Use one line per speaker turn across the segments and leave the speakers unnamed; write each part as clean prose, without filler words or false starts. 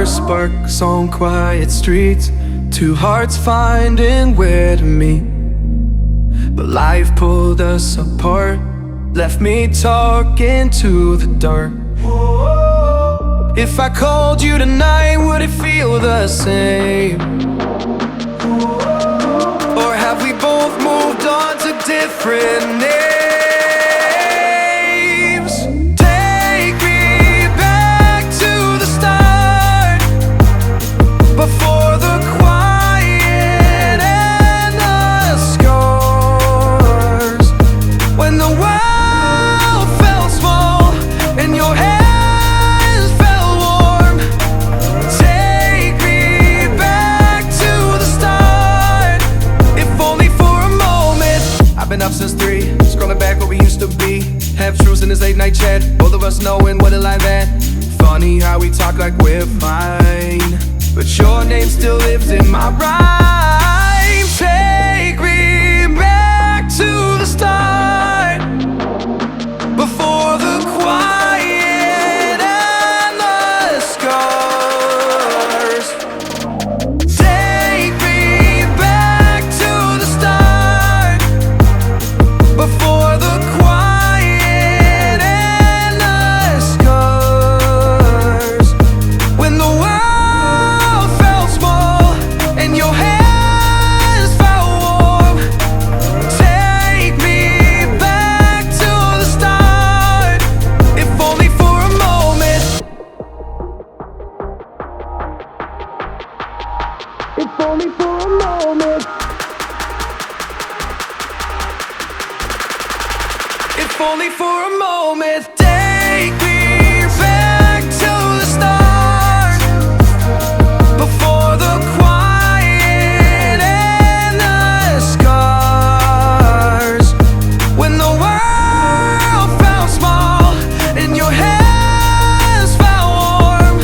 were sparks on quiet streets, two hearts finding where to meet. But life pulled us apart, left me talking to the dark. If I called you tonight, would it feel the same? Or have we both moved on to different names? Take me back to the start, before the quiet and the scars, when the world felt small and your hands felt warm. Take me back to the start, if only for a moment. I've been up since 3, scrolling back where we used to be, half truths in this late night chat, both of us knowing what a lie that. Funny how we talk like we're fine, but your name still lives in my rhyme. Take me back to the start, before the quiet and the scars. Take me back to the start, before the quiet and the scars, when the world felt small and your hands felt warm. Take me back to the start, if only for a moment. If only for a moment. If only for a moment. Take me back to the start, before the quiet and the scars, when the world felt small and your hands felt warm.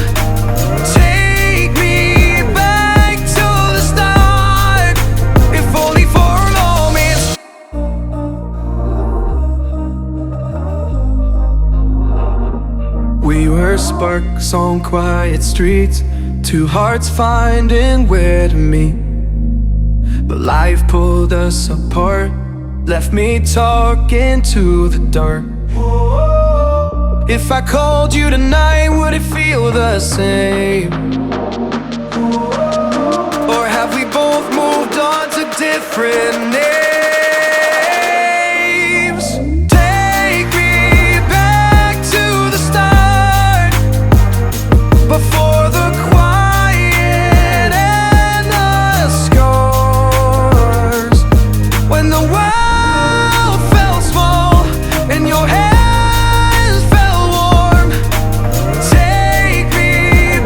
Take me back to the start, if only for a moment. We were sparks on quiet streets, two hearts finding where to meet. But life pulled us apart, left me talking to the dark. If I called you tonight, would it feel the same? Or have we both moved on to different names? Take me back to the start, before the quiet and the scars, when the world felt small and your hands felt warm. Take me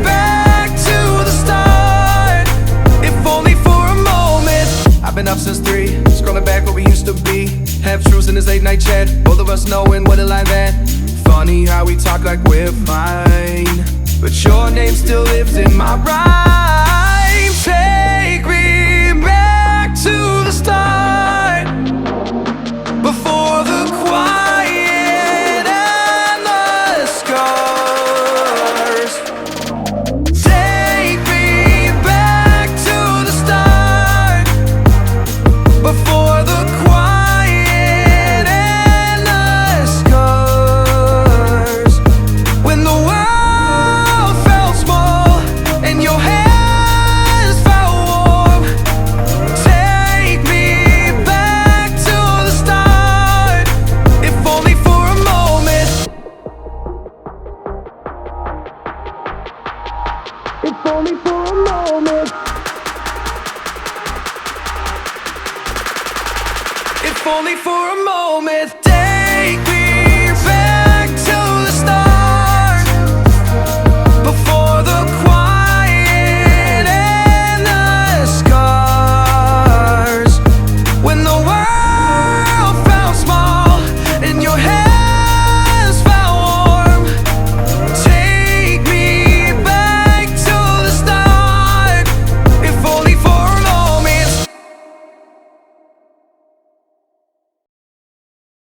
back to the start, if only for a moment. I've been up since 3, scrolling back where we used to be, half truths in this late night chat, both of us knowing what a lie that. Funny how we talk like we're fine, but your name still lives in my rhyme.